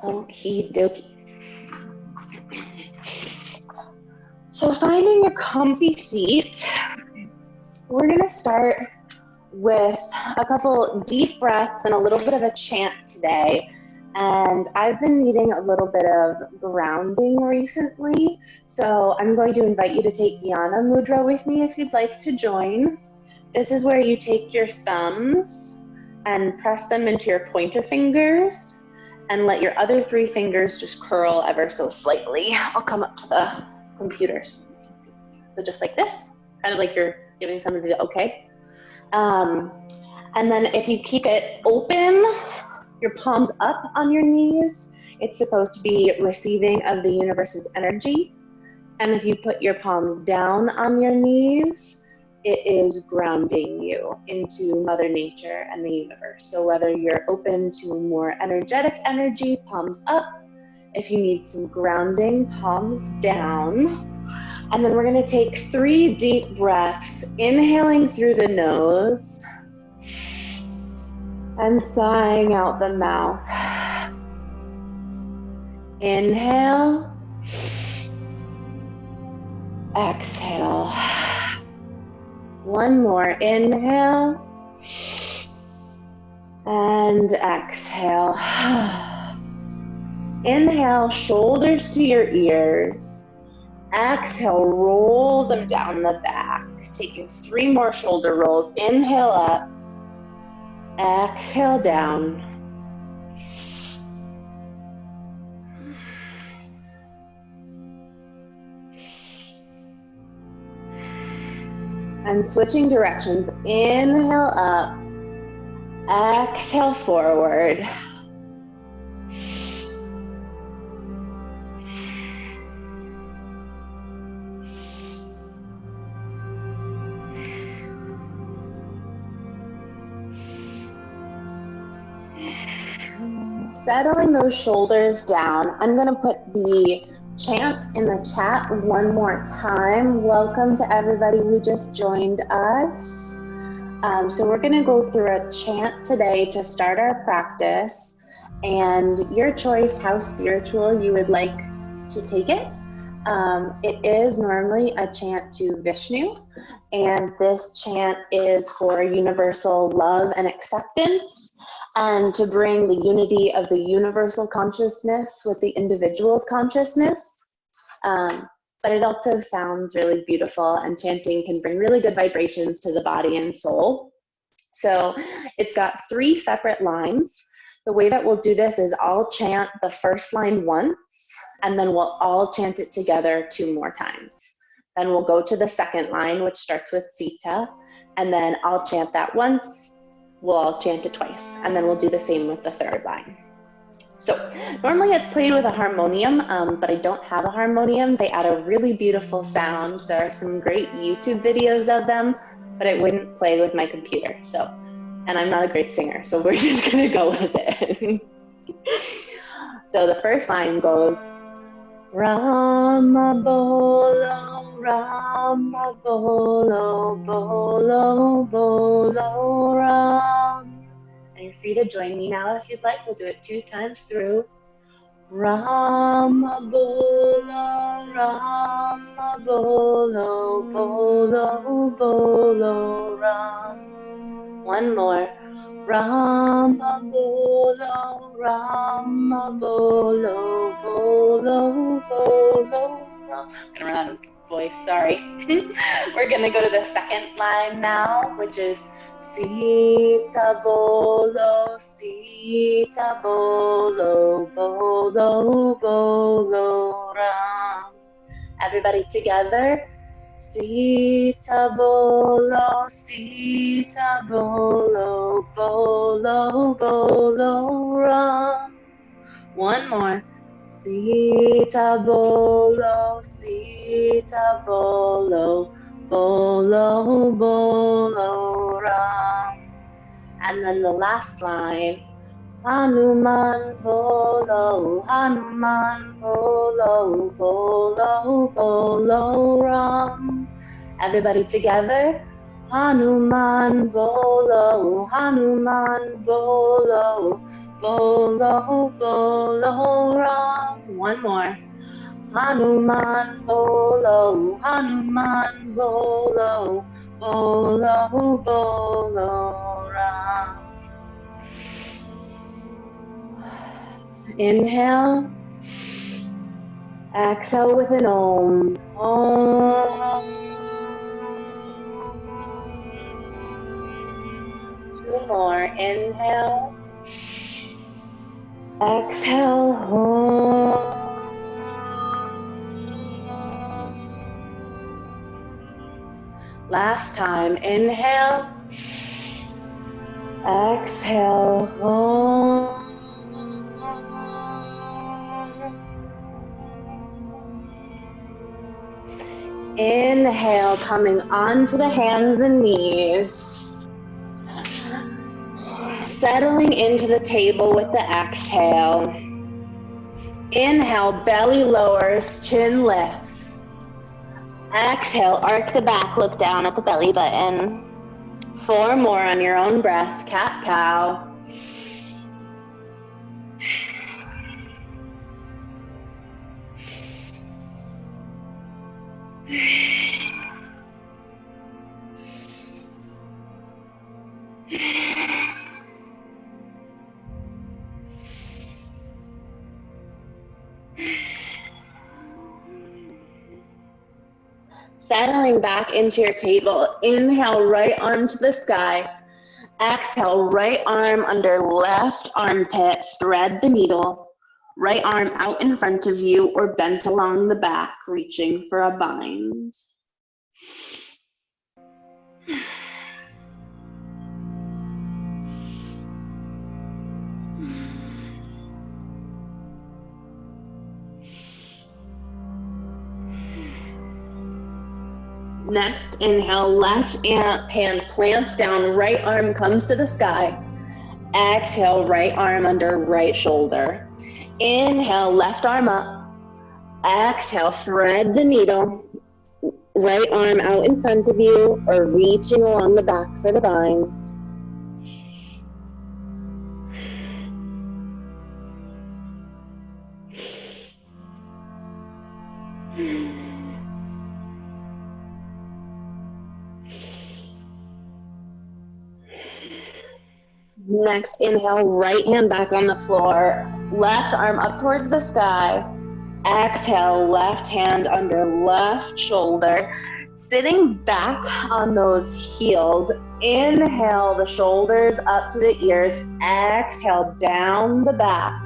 Okie dokie. So finding a comfy seat, we're gonna start with a couple deep breaths and a little bit of a chant today. And I've been needing a little bit of grounding recently, so I'm going to invite you to take Dhyana Mudra with me if you'd like to join. This is where you take your thumbs and press them into your pointer fingers and let your other 3 fingers just curl ever so slightly. I'll come up to the computer so you can see. So just like this, kind of like you're giving somebody the okay. And then if you keep it open, your palms up on your knees, it's supposed to be receiving of the universe's energy. And if you put your palms down on your knees, it is grounding you into Mother Nature and the universe. So whether you're open to more energetic energy, palms up. If you need some grounding, palms down. And then we're gonna take 3 deep breaths, inhaling through the nose and sighing out the mouth. Inhale, exhale. One more, inhale and exhale. Inhale, shoulders to your ears. Exhale, roll them down the back. Taking 3 more shoulder rolls. Inhale up, exhale down. And switching directions, inhale up, exhale forward. Settling those shoulders down, I'm going to put the chant in the chat one more time. Welcome to everybody who just joined us. So we're going to go through a chant today to start our practice, and your choice how spiritual you would like to take it. It is normally a chant to Vishnu, and this chant is for universal love and acceptance, and to bring the unity of the universal consciousness with the individual's consciousness. But it also sounds really beautiful, and chanting can bring really good vibrations to the body and soul. So it's got 3 separate lines. The way that we'll do this is I'll chant the first line once, and then we'll all chant it together 2 more times. Then we'll go to the second line, which starts with Sita, and then I'll chant that once. We'll all chant it twice, and then we'll do the same with the third line. So normally it's played with a harmonium, but I don't have a harmonium. They add a really beautiful sound. There are some great YouTube videos of them, but it wouldn't play with my computer. So, and I'm not a great singer, so we're just gonna go with it. So the first line goes, Rama Bolo, Rama Bolo, Bolo, Bolo, Ram. And you're free to join me now if you'd like. We'll do it 2 times through. Rama Bolo, Rama Bolo, Bolo, Bolo, Ram. One more. Rama Bolo, Rama Bolo, Bolo, Bolo, Ram. I'm gonna run out of voice, sorry. We're gonna go to the second line now, which is Sita Bolo, Sita Bolo, Bolo, Bolo, Ram. Everybody together. Sita Bolo, Sita Bolo, Bolo, Bolo, Ram. One more. Sita Bolo, Sita Bolo, Bolo, Bolo, Ram. And then the last line, Hanuman, Bolo, Hanuman, Bolo, Bolo, Bolo, Ram. Everybody together. Hanuman, Bolo, Hanuman, Bolo, Bolo, Bolo, Ram. One more. Hanuman, Bolo, Hanuman, Bolo, Bolo, Bolo, Ram. Inhale. Exhale with an Om. Om. Two more. Inhale. Exhale. Om. Last time. Inhale. Exhale. Om. Inhale, coming onto the hands and knees. Settling into the table with the exhale. Inhale, belly lowers, chin lifts. Exhale, arc the back, look down at the belly button. 4 more on your own breath, cat-cow. Settling back into your table, inhale, right arm to the sky. Exhale, right arm under left armpit, thread the needle. Right arm out in front of you or bent along the back, reaching for a bind. Next, inhale, left hand plants down, right arm comes to the sky. Exhale, right arm under right shoulder. Inhale, left arm up. Exhale, thread the needle. Right arm out in front of you or reaching along the back for the bind. Next, inhale, right hand back on the floor, left arm up towards the sky. Exhale, left hand under left shoulder. Sitting back on those heels, inhale the shoulders up to the ears. Exhale, down the back.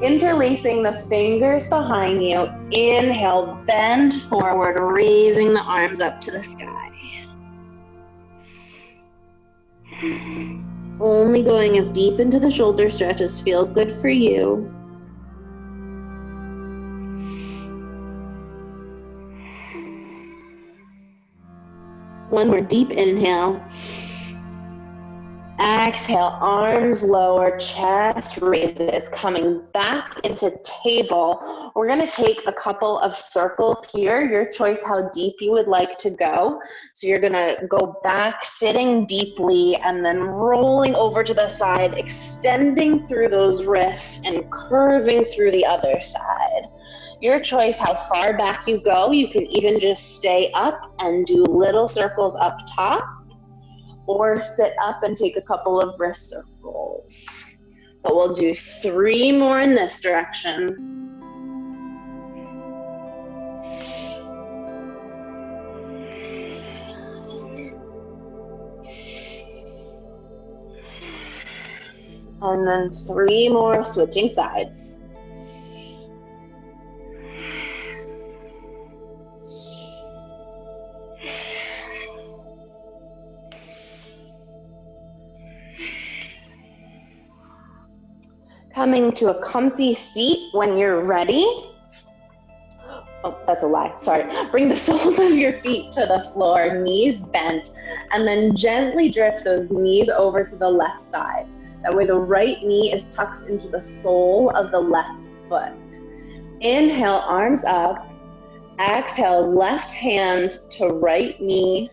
Interlacing the fingers behind you. Inhale, bend forward, raising the arms up to the sky. Only going as deep into the shoulder stretch as feels good for you. One more deep inhale. Exhale, arms lower, chest raises, coming back into table. We're going to take a couple of circles here. Your choice how deep you would like to go. So you're going to go back, sitting deeply, and then rolling over to the side, extending through those wrists and curving through the other side. Your choice how far back you go. You can even just stay up and do little circles up top, or sit up and take a couple of wrist circles. But we'll do 3 more in this direction. And then 3 more switching sides. Coming to a comfy seat when you're ready. Oh, that's a lie, sorry. Bring the soles of your feet to the floor, knees bent, and then gently drift those knees over to the left side. That way the right knee is tucked into the sole of the left foot. Inhale, arms up. Exhale, left hand to right knee.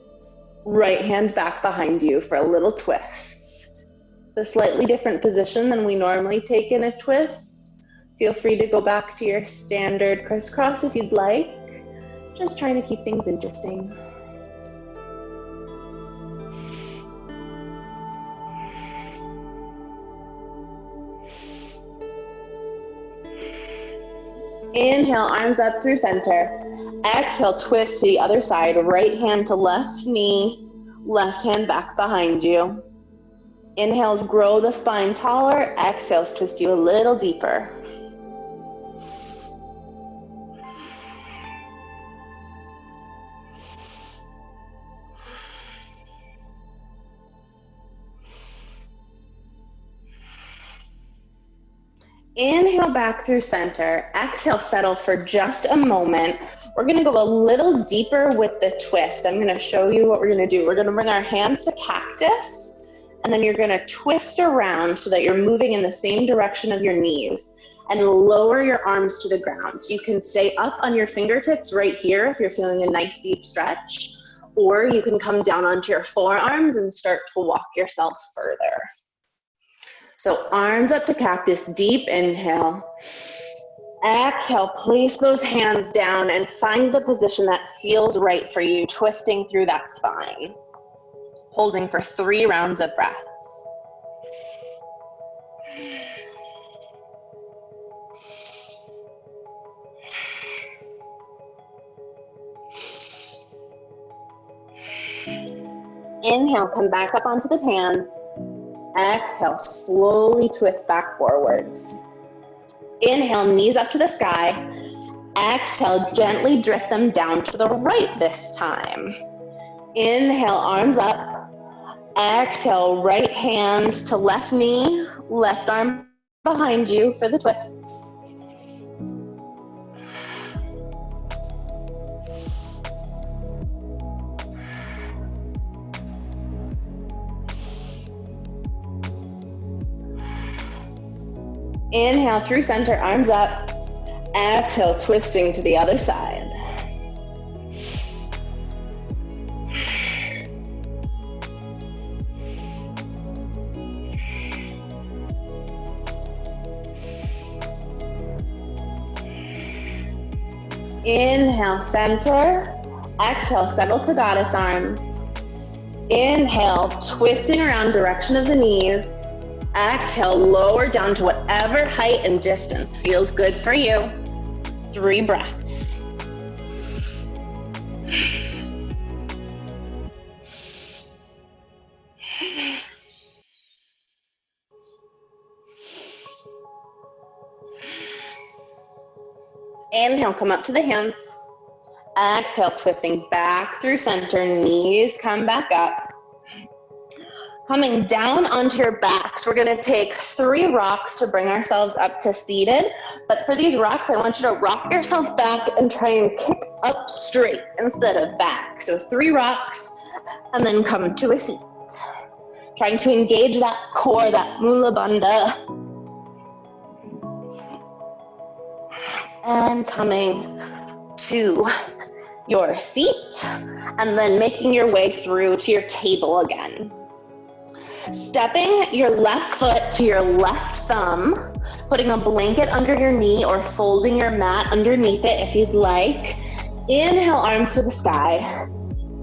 Right hand back behind you for a little twist. It's a slightly different position than we normally take in a twist. Feel free to go back to your standard crisscross if you'd like. Just trying to keep things interesting. Inhale, arms up through center. Exhale, twist to the other side. Right hand to left knee, left hand back behind you. Inhales, grow the spine taller. Exhales, twist you a little deeper. Inhale back through center. Exhale, settle for just a moment. We're gonna go a little deeper with the twist. I'm gonna show you what we're gonna do. We're gonna bring our hands to cactus, and then you're gonna twist around so that you're moving in the same direction of your knees, and lower your arms to the ground. You can stay up on your fingertips right here if you're feeling a nice deep stretch, or you can come down onto your forearms and start to walk yourself further. So arms up to cactus, deep inhale. Exhale, place those hands down and find the position that feels right for you, twisting through that spine. Holding for 3 rounds of breath. Inhale, come back up onto the hands. Exhale, slowly twist back forwards. Inhale, knees up to the sky. Exhale, gently drift them down to the right this time. Inhale, arms up. Exhale, right hand to left knee, left arm behind you for the twist. Inhale through center, arms up. Exhale, twisting to the other side. Inhale, center. Exhale, settle to goddess arms. Inhale, twisting around direction of the knees. Exhale, lower down to whatever height and distance feels good for you. 3 breaths. Inhale, come up to the hands. Exhale, twisting back through center, knees come back up. Coming down onto your backs, we're gonna take 3 rocks to bring ourselves up to seated. But for these rocks, I want you to rock yourself back and try and kick up straight instead of back. So 3 rocks, and then come to a seat. Trying to engage that core, that mula bandha. And coming to your seat, and then making your way through to your table again. Stepping your left foot to your left thumb, putting a blanket under your knee or folding your mat underneath it if you'd like. Inhale, arms to the sky.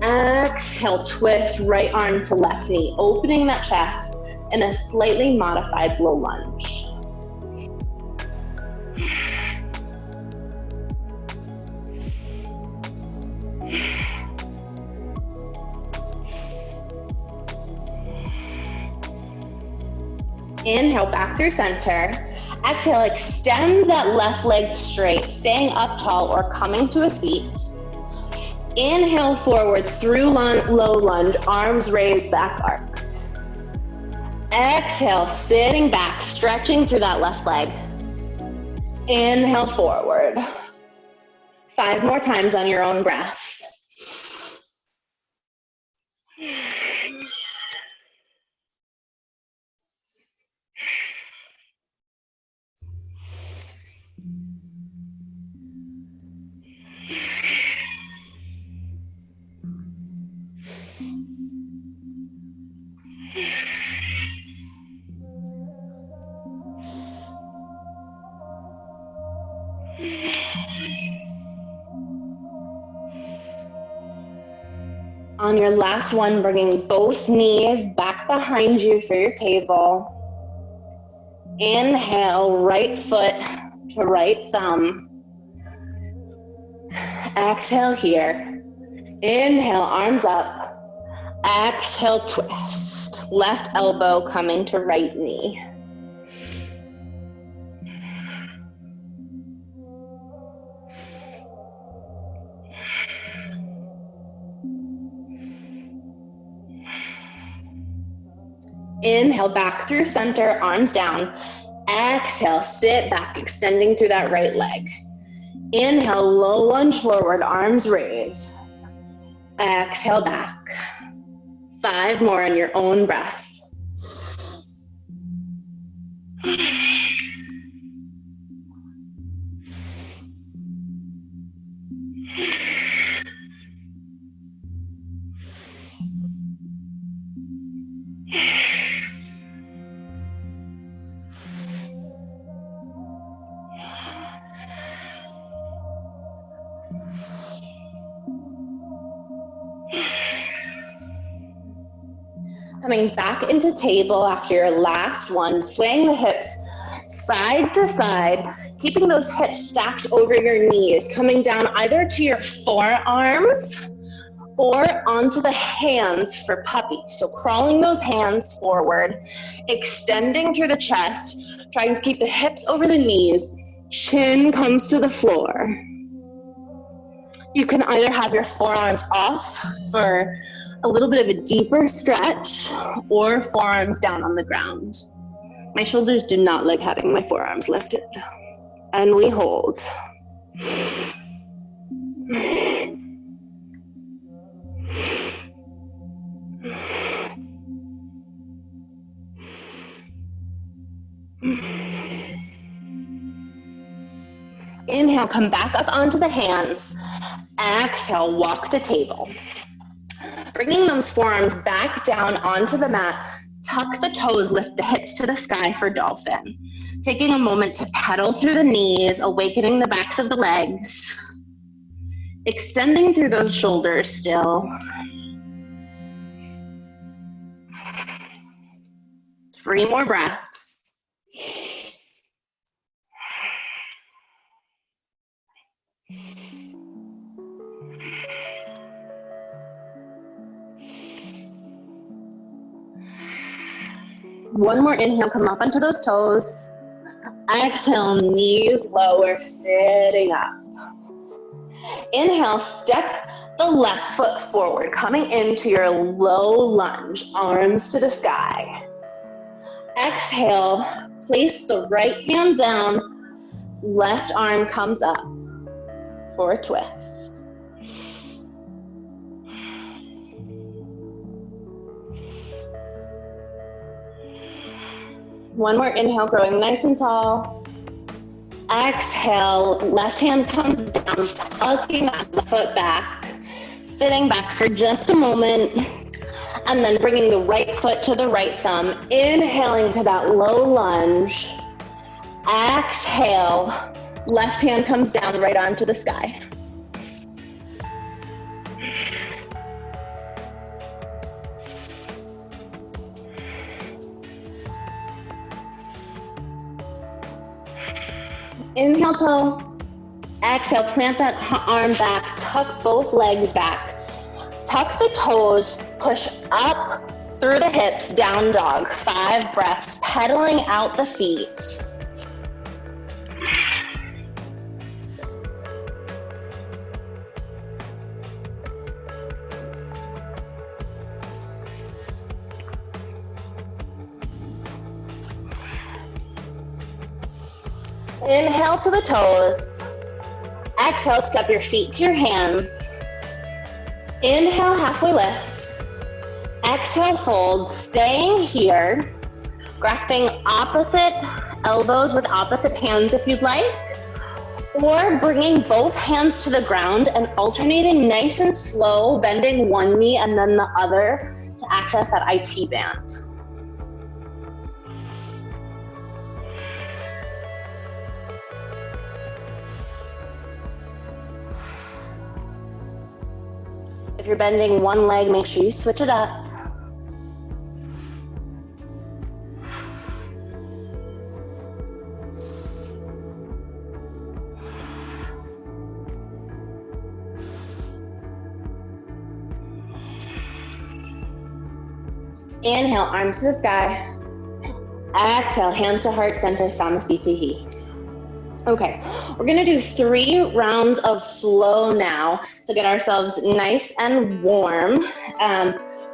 Exhale, twist right arm to left knee, opening that chest in a slightly modified low lunge. Inhale, back through center. Exhale, extend that left leg straight, staying up tall or coming to a seat. Inhale forward through low lunge, arms raised, back arcs. Exhale, sitting back, stretching through that left leg. Inhale forward. 5 more times on your own breath. On your last one, bringing both knees back behind you for your table. Inhale, right foot to right thumb. Exhale here. Inhale, arms up. Exhale, twist. Left elbow coming to right knee. Inhale, back through center, arms down. Exhale, sit back, extending through that right leg. Inhale, low lunge forward, arms raise. Exhale, back. 5 more on your own breath. Coming back into table after your last one, swaying the hips side to side, keeping those hips stacked over your knees, coming down either to your forearms or onto the hands for puppy. So crawling those hands forward, extending through the chest, trying to keep the hips over the knees, chin comes to the floor. You can either have your forearms off for a little bit of a deeper stretch or forearms down on the ground. My shoulders do not like having my forearms lifted. And we hold. Inhale, come back up onto the hands. Exhale, walk to table. Bringing those forearms back down onto the mat, tuck the toes, lift the hips to the sky for dolphin. Taking a moment to pedal through the knees, awakening the backs of the legs. Extending through those shoulders still. 3 more breaths. One more inhale, come up onto those toes. Exhale, knees lower, sitting up. Inhale, step the left foot forward, coming into your low lunge, arms to the sky. Exhale, place the right hand down, left arm comes up for a twist. One more inhale, growing nice and tall. Exhale, left hand comes down, tucking the foot back, sitting back for just a moment, and then bringing the right foot to the right thumb, inhaling to that low lunge. Exhale, left hand comes down, right arm to the sky. Inhale, toe. Exhale, plant that arm back, tuck both legs back. Tuck the toes, push up through the hips, down dog. 5 breaths, pedaling out the feet. Inhale to the toes. Exhale, step your feet to your hands. Inhale, halfway lift. Exhale, fold, staying here. Grasping opposite elbows with opposite hands if you'd like. Or bringing both hands to the ground and alternating nice and slow, bending one knee and then the other to access that IT band. you're bending one leg, make sure you switch it up. Inhale, arms to the sky. Exhale, hands to heart center, Samasthiti. Okay, we're gonna do 3 rounds of flow now to get ourselves nice and warm.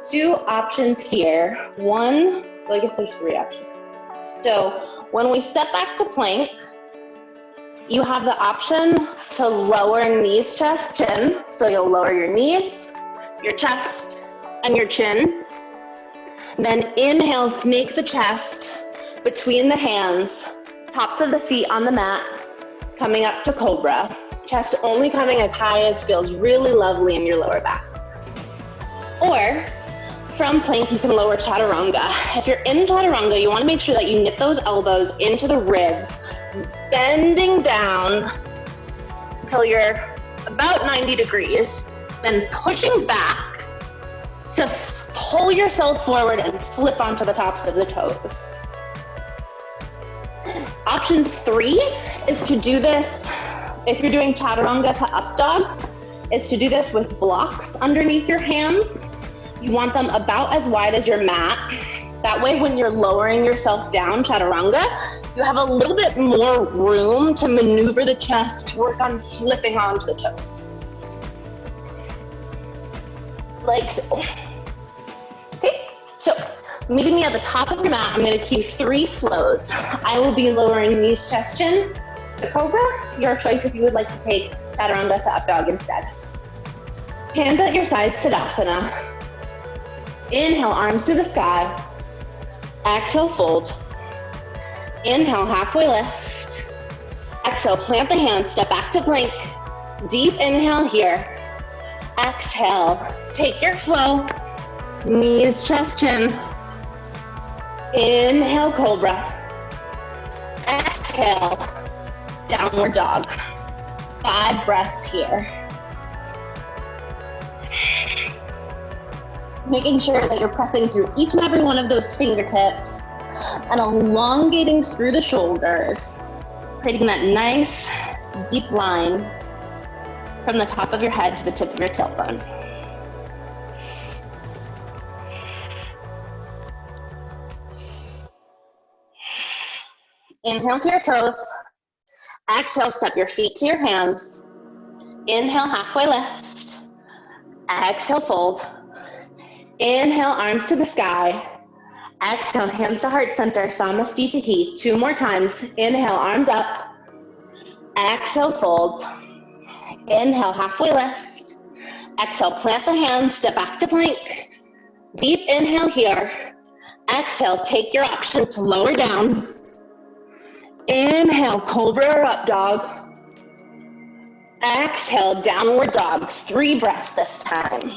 2 options here. One, well, I guess there's 3 options. So when we step back to plank, you have the option to lower knees, chest, chin. So you'll lower your knees, your chest, and your chin. Then inhale, snake the chest between the hands, tops of the feet on the mat, coming up to cobra. Chest only coming as high as feels really lovely in your lower back. Or from plank, you can lower chaturanga. If you're in chaturanga, you want to make sure that you knit those elbows into the ribs, bending down until you're about 90 degrees, then pushing back to pull yourself forward and flip onto the tops of the toes. Option 3 is to do this, if you're doing chaturanga to up dog, is to do this with blocks underneath your hands. You want them about as wide as your mat. That way when you're lowering yourself down, chaturanga, you have a little bit more room to maneuver the chest, to work on flipping onto the toes. Like so. Okay, so meeting me at the top of your mat, I'm gonna cue 3 flows. I will be lowering knees, chest, chin to cobra. Your choice if you would like to take chaturanga to up dog instead. Hands at your sides, Tadasana. Inhale, arms to the sky. Exhale, fold. Inhale, halfway lift. Exhale, plant the hands, step back to plank. Deep inhale here. Exhale, take your flow. Knees, chest, chin. Inhale, cobra. Exhale, downward dog. 5 breaths here. Making sure that you're pressing through each and every one of those fingertips and elongating through the shoulders, creating that nice deep line from the top of your head to the tip of your tailbone. Inhale to your toes. Exhale, step your feet to your hands. Inhale, halfway lift. Exhale, fold. Inhale, arms to the sky. Exhale, hands to heart center, Samasthiti. 2 more times. Inhale, arms up. Exhale, fold. Inhale, halfway lift. Exhale, plant the hands, step back to plank. Deep inhale here. Exhale, take your option to lower down. Inhale, cobra or up dog. Exhale, downward dog. 3 breaths this time.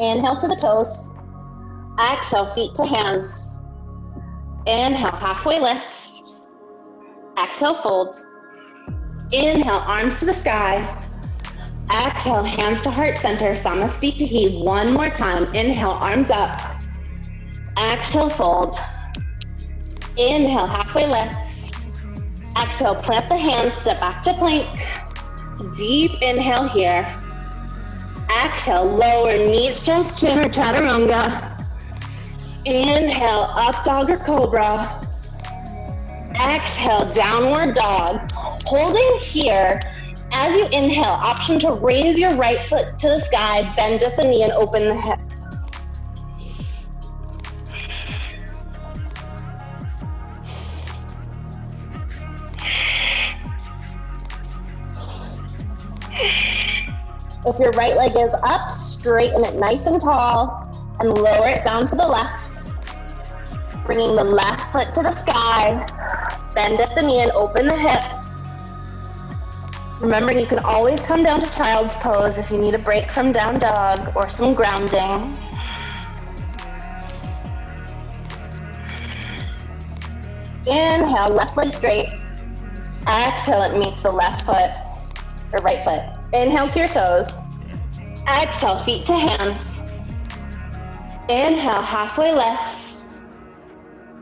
Inhale to the toes. Exhale, feet to hands. Inhale, halfway lift. Exhale, fold. Inhale, arms to the sky. Exhale, hands to heart center, Samasthiti. 1 more time. Inhale, arms up. Exhale, fold. Inhale, halfway lift. Exhale, plant the hands, step back to plank. Deep inhale here. Exhale, lower knees, chest, chin, or chaturanga. Inhale, up dog or cobra. Exhale, downward dog. Holding here. As you inhale, option to raise your right foot to the sky, bend at the knee and open the hip. If your right leg is up, straighten it nice and tall and lower it down to the left. Bringing the left foot to the sky, bend at the knee and open the hip. Remembering you can always come down to child's pose if you need a break from down dog or some grounding. Inhale, left leg straight. Exhale, it meets the left foot or right foot. Inhale to your toes. Exhale, feet to hands. Inhale, halfway lift.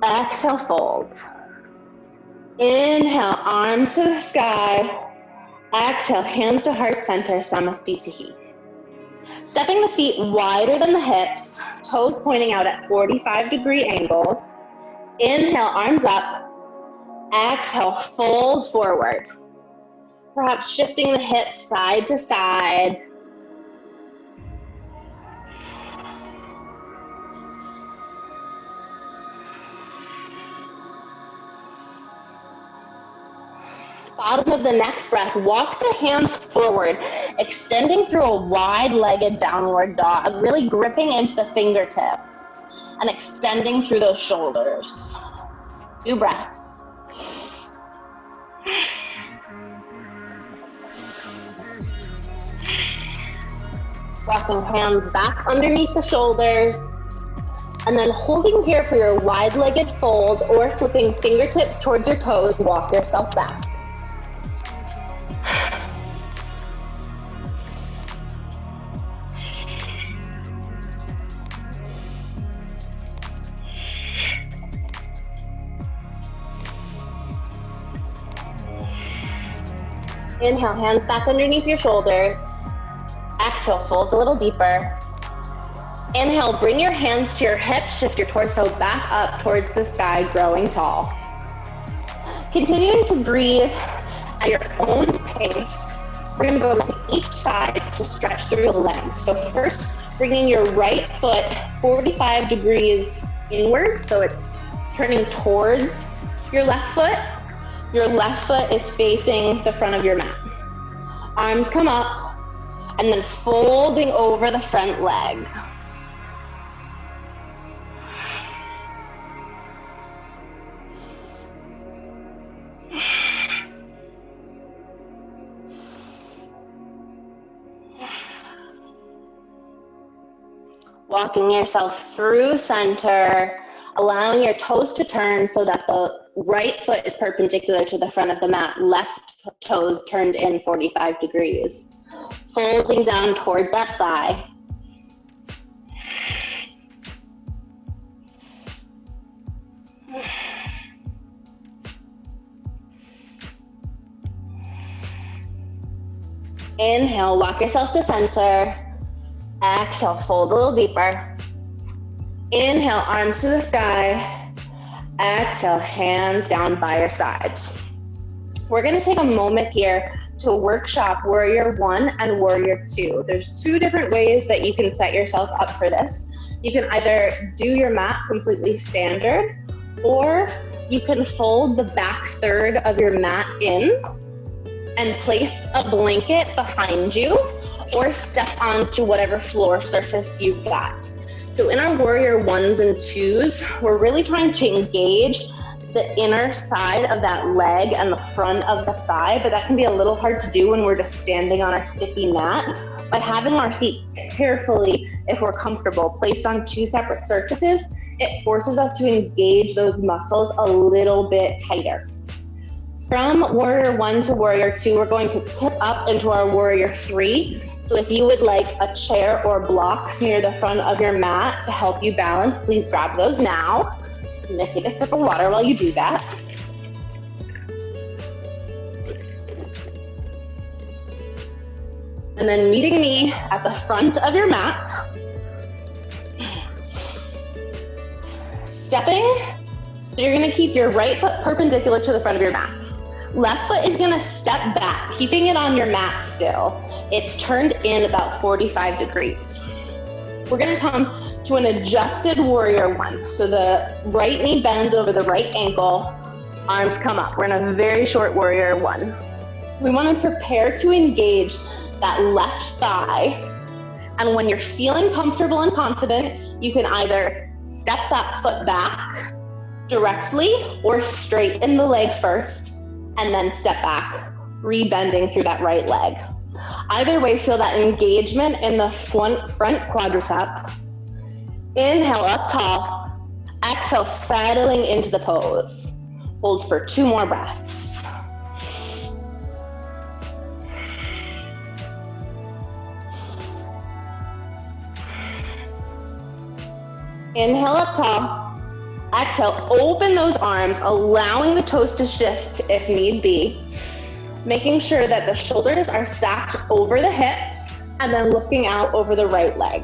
Exhale, fold. Inhale, arms to the sky. Exhale, hands to heart center, Samastitihi. Stepping the feet wider than the hips, toes pointing out at 45-degree angles. Inhale, arms up. Exhale, fold forward. Perhaps shifting the hips side to side. Bottom of the next breath, walk the hands forward, extending through a wide-legged downward dog, really gripping into the fingertips and extending through those shoulders. 2 breaths. Walking hands back underneath the shoulders, and then holding here for your wide-legged fold or flipping fingertips towards your toes, walk yourself back. Inhale, hands back underneath your shoulders. Exhale, fold a little deeper. Inhale, bring your hands to your hips, shift your torso back up towards the sky, growing tall. Continuing to breathe at your own pace, we're going to go to each side to stretch through the legs. So first, bringing your right foot 45 degrees inward, so it's turning towards your left foot. Your left foot is facing the front of your mat. Arms come up, and then folding over the front leg. Walking yourself through center, allowing your toes to turn so that the right foot is perpendicular to the front of the mat, left toes turned in 45 degrees. Folding down toward that thigh. Inhale, walk yourself to center. Exhale, fold a little deeper. Inhale, arms to the sky. Exhale, hands down by your sides. We're going to take a moment here to workshop Warrior 1 and Warrior 2. There's 2 different ways that you can set yourself up for this. You can either do your mat completely standard, or you can fold the back third of your mat in and place a blanket behind you, or step onto whatever floor surface you've got. So in our Warrior 1s and 2s, we're really trying to engage the inner side of that leg and the front of the thigh, but that can be a little hard to do when we're just standing on our sticky mat. By having our feet carefully, if we're comfortable, placed on 2 separate surfaces, it forces us to engage those muscles a little bit tighter. From Warrior 1 to Warrior 2, we're going to tip up into our Warrior 3. So if you would like a chair or blocks near the front of your mat to help you balance, please grab those now. I'm going to take a sip of water while you do that. And then meeting me at the front of your mat. Stepping, so you're going to keep your right foot perpendicular to the front of your mat. Left foot is going to step back, keeping it on your mat still. It's turned in about 45 degrees. We're going to come to an adjusted Warrior 1. So the right knee bends over the right ankle, arms come up. We're in a very short Warrior 1. We want to prepare to engage that left thigh. And when you're feeling comfortable and confident, you can either step that foot back directly or straighten the leg first and then step back, re-bending through that right leg. Either way, feel that engagement in the front quadricep. Inhale up tall. Exhale, settling into the pose. Hold for 2 more breaths. Inhale up tall. Exhale, open those arms, allowing the toes to shift if need be. Making sure that the shoulders are stacked over the hips and then looking out over the right leg.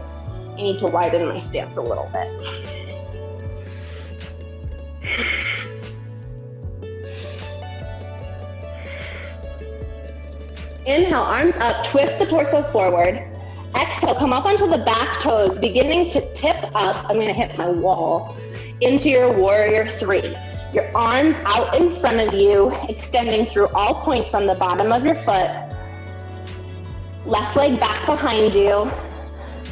I need to widen my stance a little bit. Inhale, arms up, twist the torso forward. Exhale, come up onto the back toes, beginning to tip up. I'm gonna hit my wall into your warrior 3. Your arms out in front of you, extending through all points on the bottom of your foot. Left leg back behind you.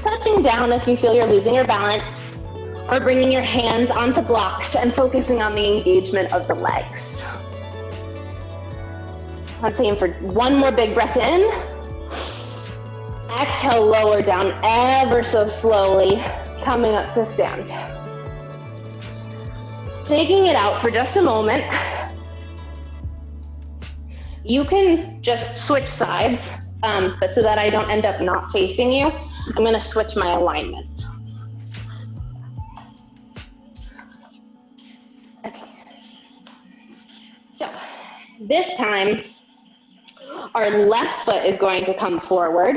Touching down if you feel you're losing your balance, or bringing your hands onto blocks and focusing on the engagement of the legs. Let's aim for 1 more big breath in. Exhale, lower down ever so slowly, coming up to stand. Taking it out for just a moment. You can just switch sides, but so that I don't end up not facing you, I'm gonna switch my alignment. Okay. So this time, our left foot is going to come forward,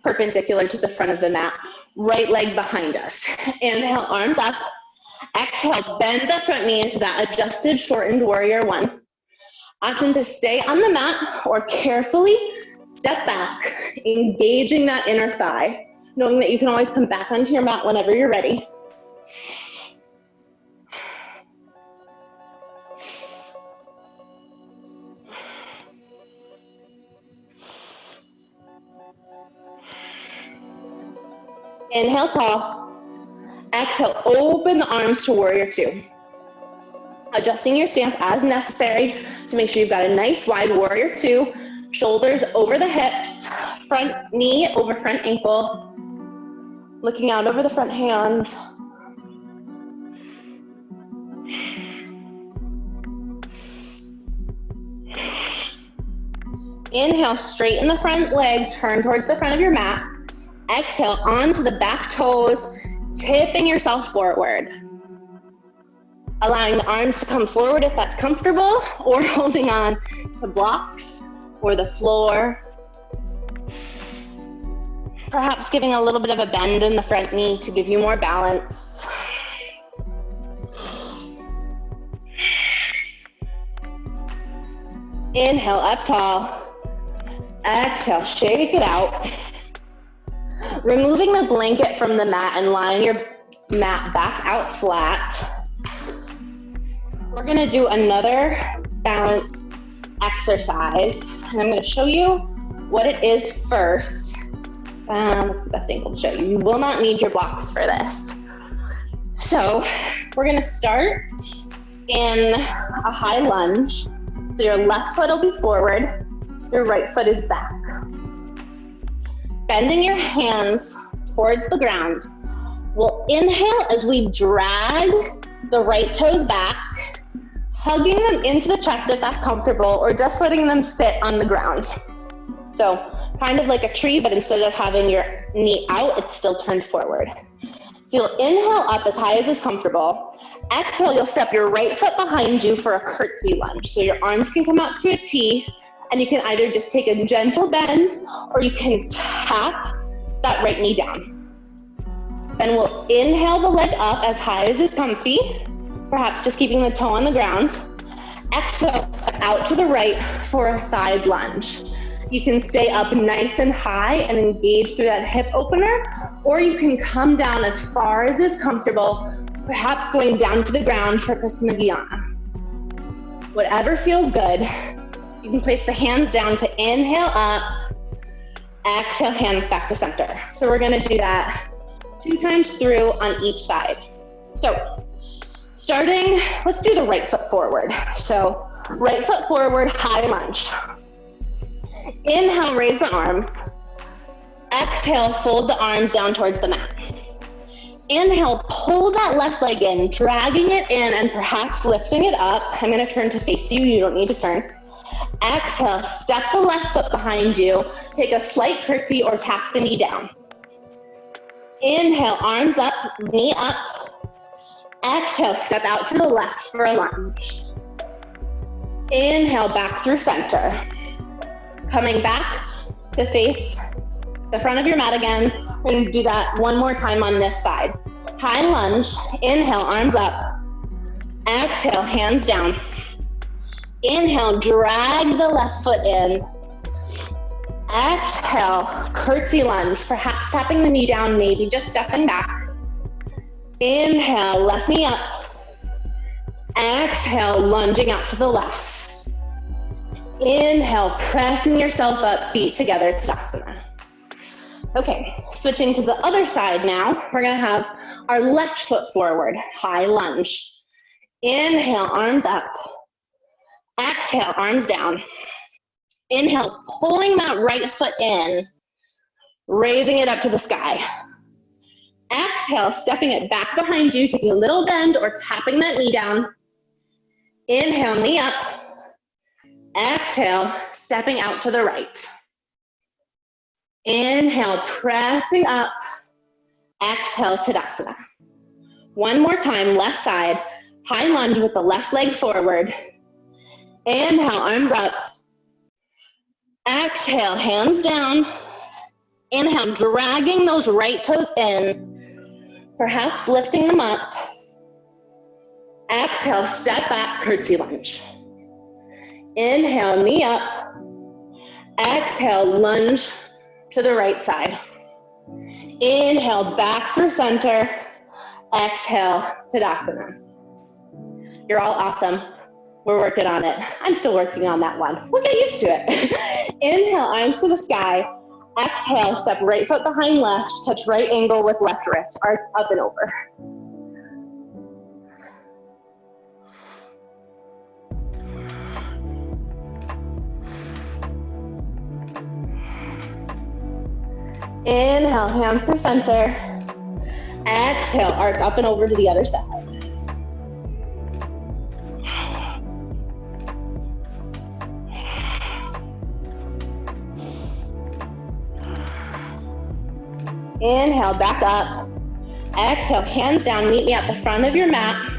perpendicular to the front of the mat, right leg behind us. Inhale, arms up. Exhale, bend the front knee into that adjusted shortened warrior 1. Option to stay on the mat or carefully step back, engaging that inner thigh, knowing that you can always come back onto your mat whenever you're ready. Inhale tall. Exhale, open the arms to warrior 2. Adjusting your stance as necessary to make sure you've got a nice wide warrior 2. Shoulders over the hips, front knee over front ankle. Looking out over the front hands. Inhale, straighten the front leg, turn towards the front of your mat. Exhale, onto the back toes, tipping yourself forward. Allowing the arms to come forward if that's comfortable, or holding on to blocks or the floor. Perhaps giving a little bit of a bend in the front knee to give you more balance. Inhale, up tall. Exhale, shake it out. Removing the blanket from the mat and lying your mat back out flat. We're gonna do another balance exercise, and I'm gonna show you what it is first. What's the best angle to show you? You will not need your blocks for this. So we're gonna start in a high lunge. So your left foot will be forward, your right foot is back. Bending your hands towards the ground. We'll inhale as we drag the right toes back, hugging them into the chest if that's comfortable, or just letting them sit on the ground. So kind of like a tree, but instead of having your knee out, it's still turned forward. So you'll inhale up as high as is comfortable. Exhale, you'll step your right foot behind you for a curtsy lunge. So your arms can come out to a T, and you can either just take a gentle bend, or you can tap that right knee down. Then we'll inhale the leg up as high as is comfy, perhaps just keeping the toe on the ground. Exhale, step out to the right for a side lunge. You can stay up nice and high and engage through that hip opener, or you can come down as far as is comfortable, perhaps going down to the ground for Krishna Dhyana. Whatever feels good. You can place the hands down to inhale up, exhale, hands back to center. So we're gonna do that 2 times through on each side. So starting, let's do the right foot forward. So right foot forward, high lunge. Inhale, raise the arms. Exhale, fold the arms down towards the mat. Inhale, pull that left leg in, dragging it in and perhaps lifting it up. I'm gonna turn to face you, you don't need to turn. Exhale, step the left foot behind you, take a slight curtsy or tap the knee down. Inhale, arms up, knee up. Exhale, step out to the left for a lunge. Inhale, back through center. Coming back to face the front of your mat again. We're gonna do that one more time on this side. High lunge, inhale, arms up. Exhale, hands down. Inhale, drag the left foot in. Exhale, curtsy lunge, perhaps tapping the knee down, maybe just stepping back. Inhale, left knee up. Exhale, lunging out to the left. Inhale, pressing yourself up, feet together, Tadasana. Okay, switching to the other side now, we're gonna have our left foot forward, high lunge. Inhale, arms up. Exhale, arms down. Inhale, pulling that right foot in, raising it up to the sky. Exhale, stepping it back behind you, taking a little bend or tapping that knee down. Inhale, knee up. Exhale, stepping out to the right. Inhale, pressing up. Exhale, Tadasana. One more time, left side. High lunge with the left leg forward. Inhale, arms up. Exhale, hands down. Inhale, dragging those right toes in, perhaps lifting them up. Exhale, step back, curtsy lunge. Inhale, knee up. Exhale, lunge to the right side. Inhale, back through center. Exhale, Tadasana. You're all awesome. We're working on it. I'm still working on that one. We'll get used to it. Inhale, arms to the sky. Exhale, step right foot behind left, touch right ankle with left wrist, arc up and over. Inhale, hands through center. Exhale, arc up and over to the other side. Inhale, back up. Exhale, hands down, meet me at the front of your mat.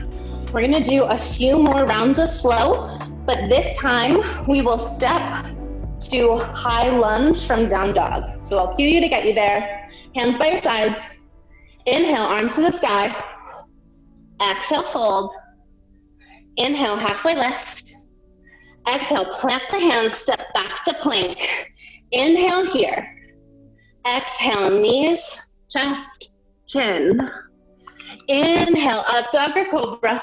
We're gonna do a few more rounds of flow, but this time we will step to high lunge from down dog. So I'll cue you to get you there. Hands by your sides. Inhale, arms to the sky. Exhale, fold. Inhale, halfway lift. Exhale, plant the hands, step back to plank. Inhale here. Exhale, knees, chest, chin. Inhale, up dog or cobra.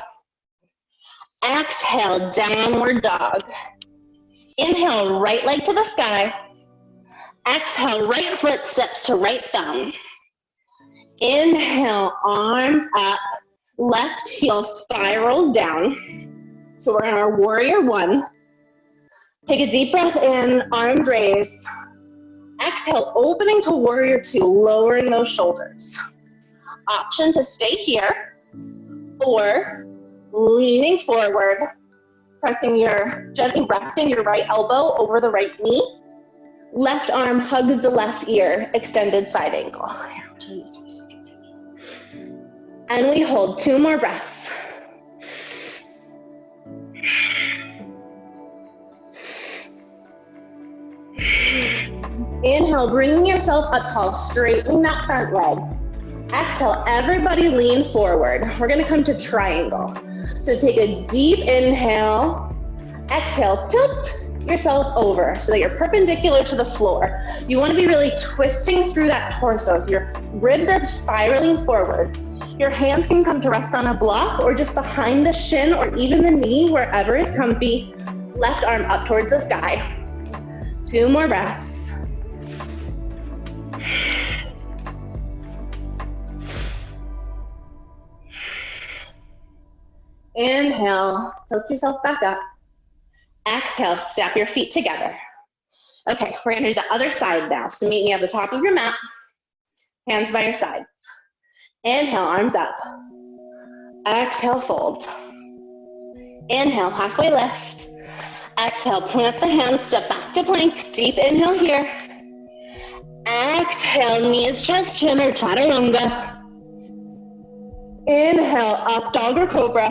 Exhale, downward dog. Inhale, right leg to the sky. Exhale, right foot steps to right thumb. Inhale, arms up. Left heel spirals down. So we're in our warrior one. Take a deep breath in, arms raised. Exhale, opening to warrior two, lowering those shoulders. Option to stay here or leaning forward, gently resting your right elbow over the right knee. Left arm hugs the left ear, extended side ankle. Here, I'll turn this way so you can see. And we hold 2 more breaths. Inhale, bringing yourself up tall, straightening that front leg. Exhale, everybody lean forward. We're gonna come to triangle. So take a deep inhale. Exhale, tilt yourself over so that you're perpendicular to the floor. You wanna be really twisting through that torso so your ribs are spiraling forward. Your hands can come to rest on a block or just behind the shin or even the knee, wherever is comfy. Left arm up towards the sky. 2 more breaths. Inhale, tilt yourself back up. Exhale, step your feet together. Okay, we're gonna do the other side now. So meet me at the top of your mat, hands by your sides. Inhale, arms up. Exhale, fold. Inhale, halfway lift. Exhale, plant the hands, step back to plank. Deep inhale here. Exhale, knees, chest, chin, or chaturanga. Inhale, up dog or cobra.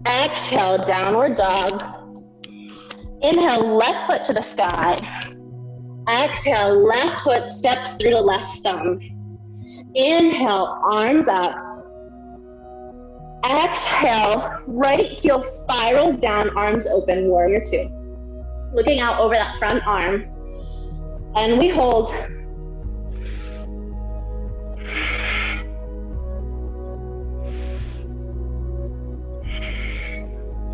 Exhale, downward dog. Inhale, left foot to the sky. Exhale, left foot steps through the left thumb. Inhale, arms up. Exhale, right heel spirals down, arms open, warrior two. Looking out over that front arm. And we hold.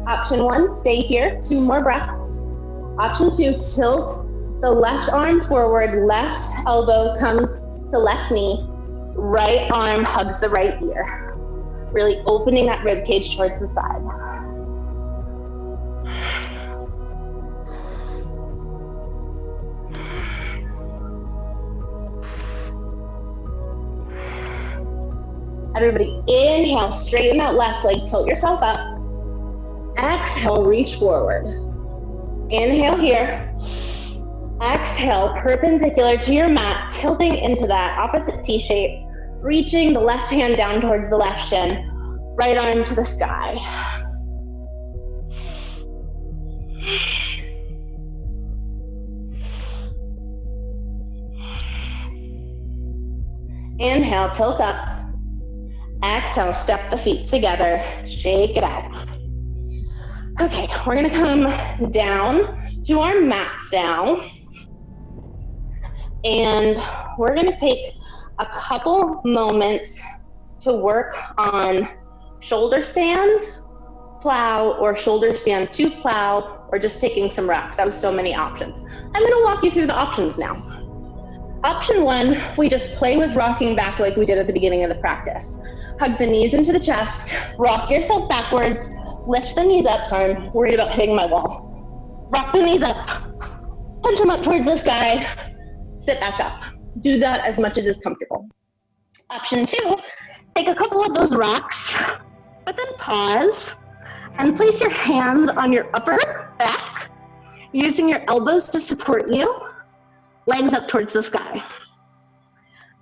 Option one, stay here, 2 more breaths. Option two, tilt the left arm forward, left elbow comes to left knee, right arm hugs the right ear. Really opening that rib cage towards the side. Everybody inhale, straighten that left leg, tilt yourself up. Exhale, reach forward. Inhale here. Exhale, perpendicular to your mat, tilting into that opposite T shape, reaching the left hand down towards the left shin, right arm to the sky. Inhale, tilt up. Exhale, step the feet together, shake it out. Okay, we're gonna come down to our mats now. And we're gonna take a couple moments to work on shoulder stand, plow, or shoulder stand to plow, or just taking some reps. That was so many options. I'm gonna walk you through the options now. Option one, we just play with rocking back like we did at the beginning of the practice. Hug the knees into the chest, rock yourself backwards, lift the knees up. Sorry, I'm worried about hitting my wall. Rock the knees up, punch them up towards the sky, sit back up. Do that as much as is comfortable. Option two, take a couple of those rocks, but then pause and place your hands on your upper back, using your elbows to support you, legs up towards the sky.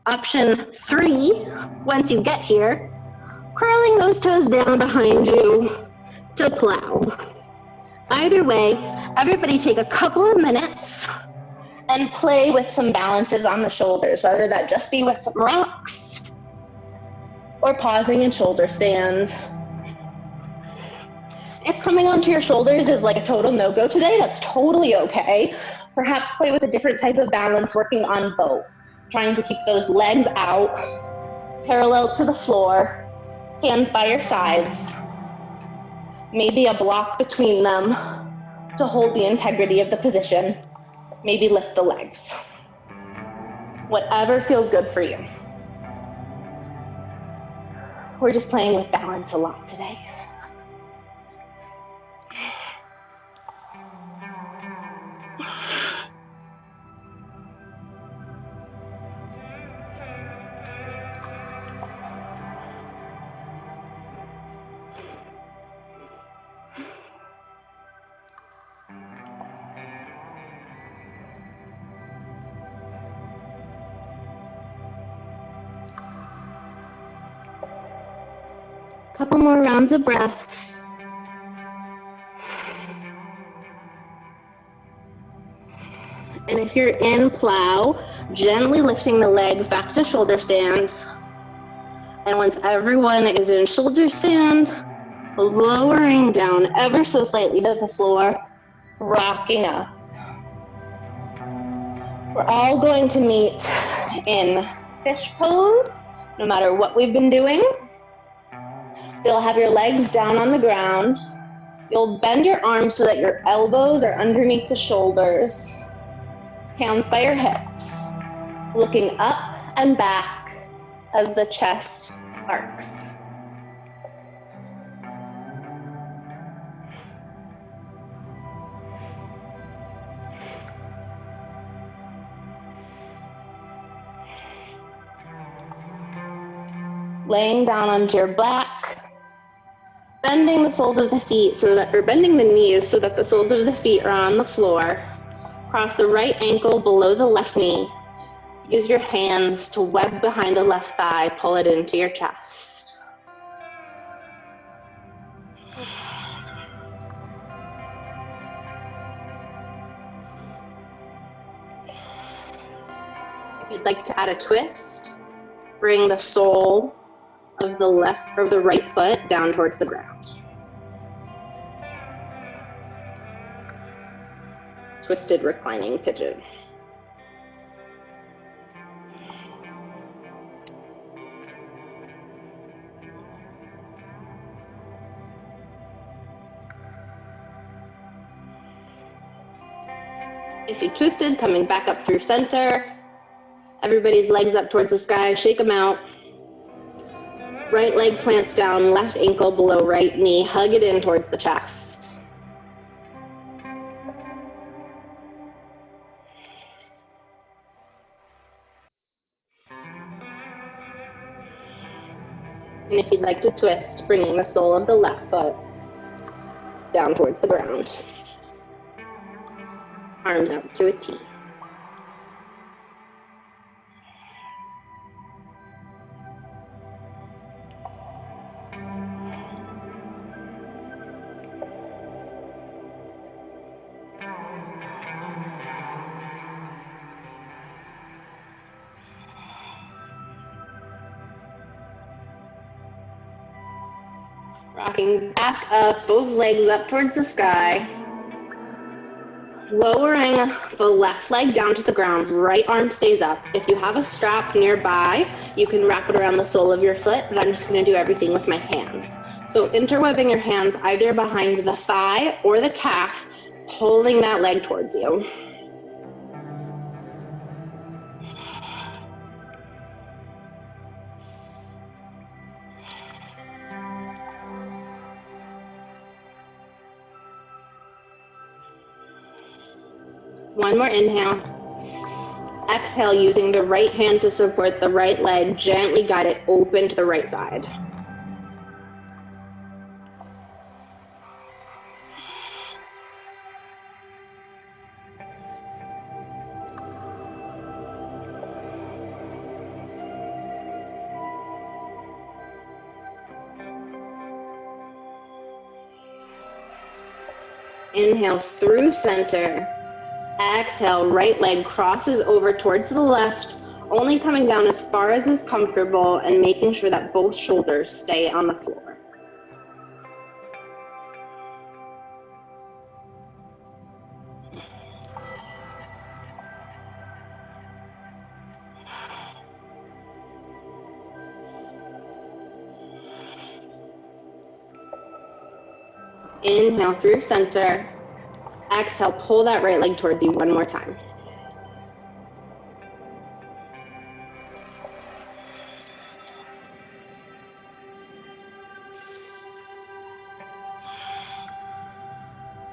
Option three, once you get here, curling those toes down behind you to plow. Either way, everybody take a couple of minutes and play with some balances on the shoulders, whether that just be with some rocks or pausing in shoulder stand. If coming onto your shoulders is like a total no-go today, that's totally okay. Perhaps play with a different type of balance, working on both, trying to keep those legs out, parallel to the floor, hands by your sides, maybe a block between them to hold the integrity of the position, maybe lift the legs. Whatever feels good for you. We're just playing with balance a lot today. Couple more rounds of breath. And if you're in plow, gently lifting the legs back to shoulder stand. And once everyone is in shoulder stand, lowering down ever so slightly to the floor, rocking up. We're all going to meet in fish pose, no matter what we've been doing. So you'll have your legs down on the ground. You'll bend your arms so that your elbows are underneath the shoulders. Hands by your hips. Looking up and back as the chest arcs. Laying down onto your back, bending the soles of the feet bending the knees so that the soles of the feet are on the floor. Cross the right ankle below the left knee. Use your hands to web behind the left thigh, pull it into your chest. If you'd like to add a twist, bring the sole of the right foot down towards the ground. Twisted reclining pigeon. If you twisted, coming back up through center, everybody's legs up towards the sky, shake them out. Right leg plants down, left ankle below right knee, hug it in towards the chest. And if you'd like to twist, bringing the sole of the left foot down towards the ground. Arms out to a T. Rocking back up, both legs up towards the sky. Lowering the left leg down to the ground, right arm stays up. If you have a strap nearby, you can wrap it around the sole of your foot, but I'm just gonna do everything with my hands. So interwebbing your hands either behind the thigh or the calf, pulling that leg towards you. One more inhale. Exhale, using the right hand to support the right leg, gently guide it open to the right side. Inhale through center. Exhale, right leg crosses over towards the left, only coming down as far as is comfortable and making sure that both shoulders stay on the floor. Inhale through center. Exhale, pull that right leg towards you one more time.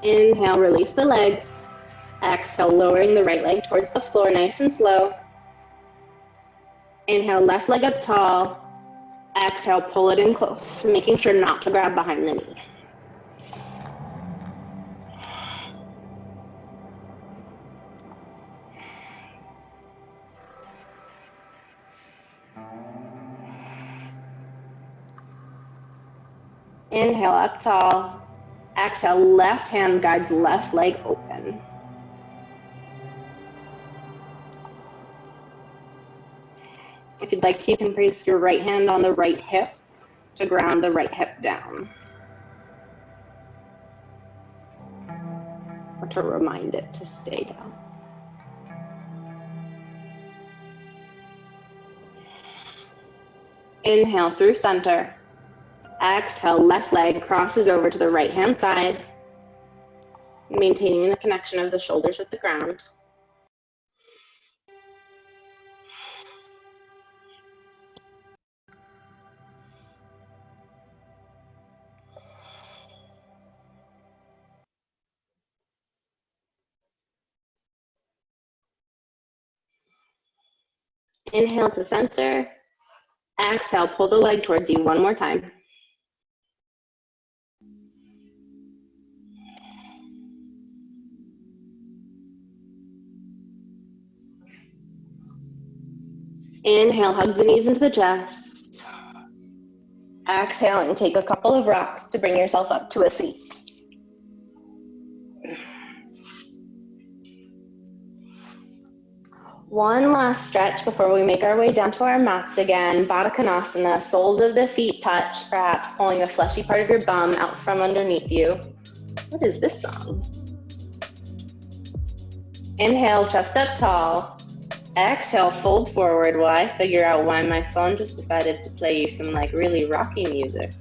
Inhale, release the leg. Exhale, lowering the right leg towards the floor, nice and slow. Inhale, left leg up tall. Exhale, pull it in close, making sure not to grab behind the knee. Inhale, up tall. Exhale, left hand guides left leg open. If you'd like to, you can place your right hand on the right hip to ground the right hip down, or to remind it to stay down. Inhale through center. Exhale, left leg crosses over to the right hand side, maintaining the connection of the shoulders with the ground. Inhale to center. Exhale, pull the leg towards you one more time. Inhale, hug the knees into the chest. Exhale and take a couple of rocks to bring yourself up to a seat. One last stretch before we make our way down to our mats again. Baddha Konasana, soles of the feet touch, perhaps pulling the fleshy part of your bum out from underneath you. What is this song? Inhale, chest up tall. Exhale, fold forward while I figure out why my phone just decided to play you some like really rocky music.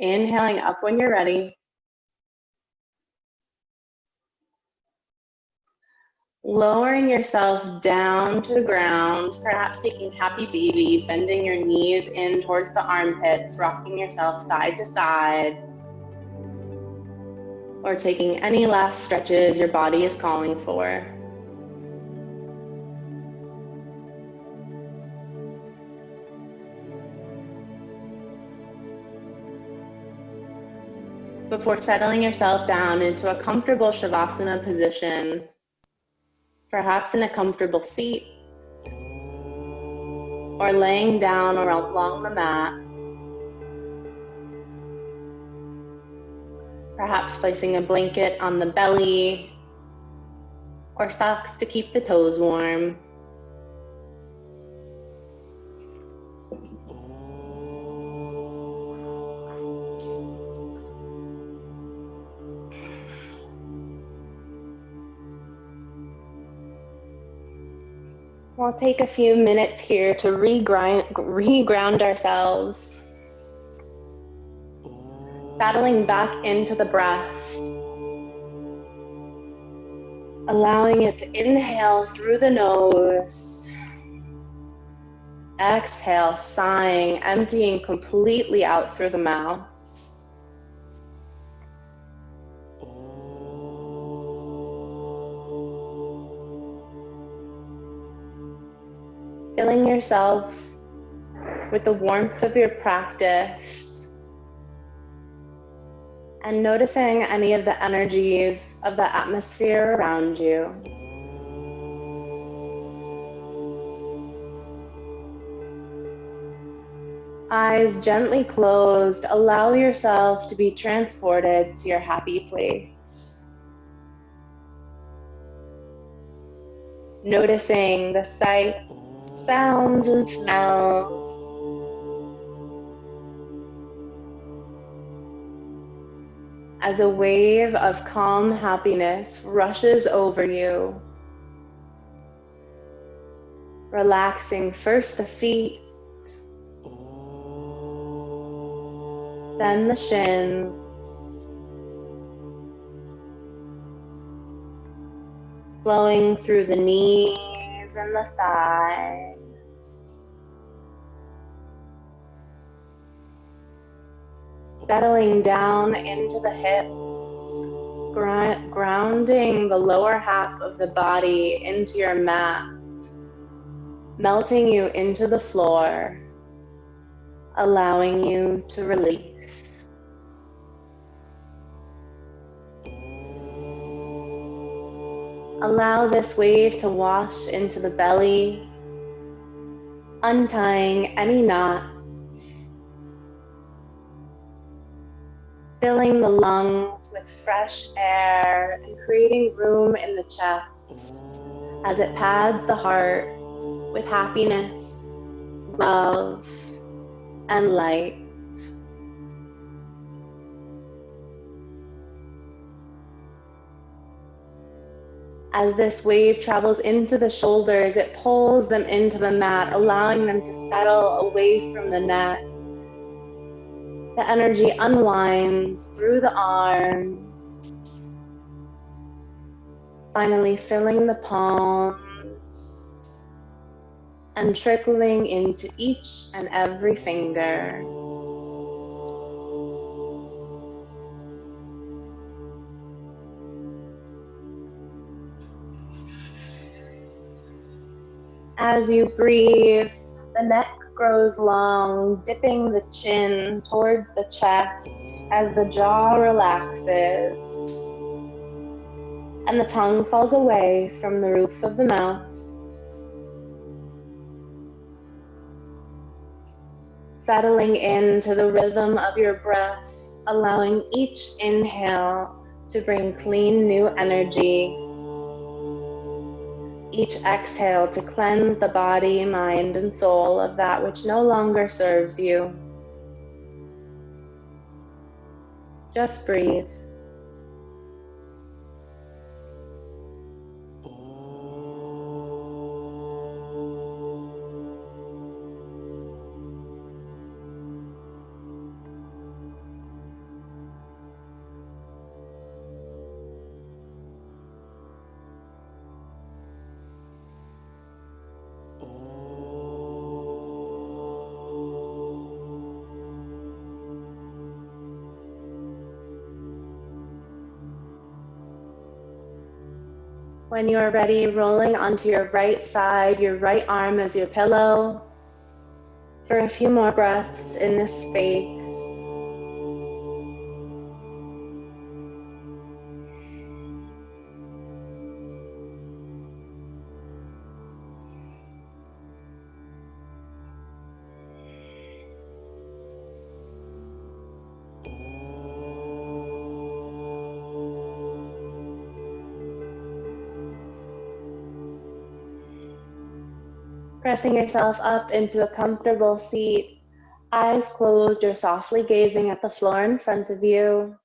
Inhaling up when you're ready. Lowering yourself down to the ground, perhaps taking happy baby, bending your knees in towards the armpits, rocking yourself side to side, or taking any last stretches your body is calling for. Before settling yourself down into a comfortable Shavasana position, perhaps in a comfortable seat, or laying down or along the mat, perhaps placing a blanket on the belly, or socks to keep the toes warm. We'll take a few minutes here to reground ourselves, settling back into the breath, allowing it to inhale through the nose, exhale, sighing, emptying completely out through the mouth. Filling yourself with the warmth of your practice and noticing any of the energies of the atmosphere around you. Eyes gently closed, allow yourself to be transported to your happy place. Noticing the sights, sounds, and smells. As a wave of calm happiness rushes over you, relaxing first the feet, then the shins, flowing through the knees and the thighs. Settling down into the hips, grounding the lower half of the body into your mat, melting you into the floor, allowing you to release. Allow this wave to wash into the belly, untying any knots, filling the lungs with fresh air and creating room in the chest as it pads the heart with happiness, love, and light. As this wave travels into the shoulders, it pulls them into the mat, allowing them to settle away from the neck. The energy unwinds through the arms, finally filling the palms, and trickling into each and every finger. As you breathe, the neck grows long, dipping the chin towards the chest as the jaw relaxes and the tongue falls away from the roof of the mouth. Settling into the rhythm of your breath, allowing each inhale to bring clean new energy, each exhale to cleanse the body, mind, and soul of that which no longer serves you. Just breathe. When you are ready, rolling onto your right side, your right arm as your pillow, for a few more breaths in this space. Pressing yourself up into a comfortable seat, eyes closed, you're softly gazing at the floor in front of you.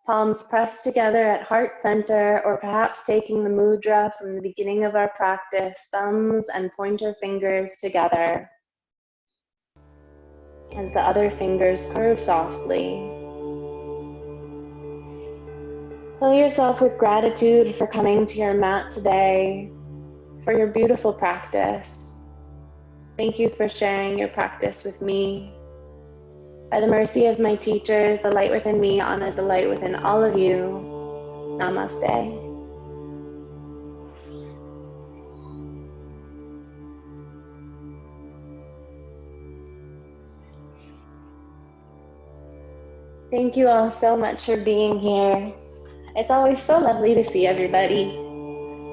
Palms pressed together at heart center, or perhaps taking the mudra from the beginning of our practice, thumbs and pointer fingers together as the other fingers curve softly. Fill yourself with gratitude for coming to your mat today, for your beautiful practice. Thank you for sharing your practice with me. By the mercy of my teachers, the light within me honors the light within all of you. Namaste. Thank you all so much for being here. It's always so lovely to see everybody.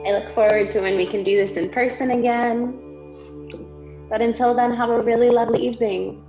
I look forward to when we can do this in person again. But until then, have a really lovely evening.